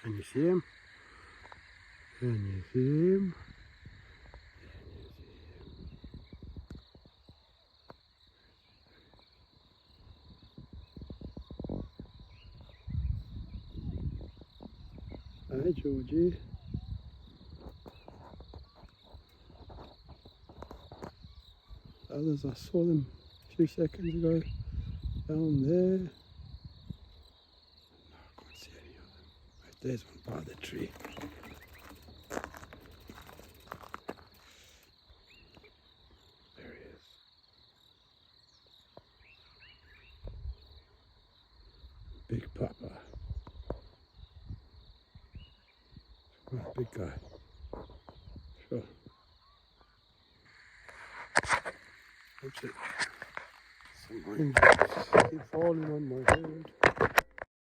Can you see him? Can you see him? Hi Georgie. Others, I saw them a few seconds ago down there. No, I can't see any of them. Right, there's one by the tree. There he is. Big Papa. What a big guy. Sure. Oops. Some raindrops keep falling on my head.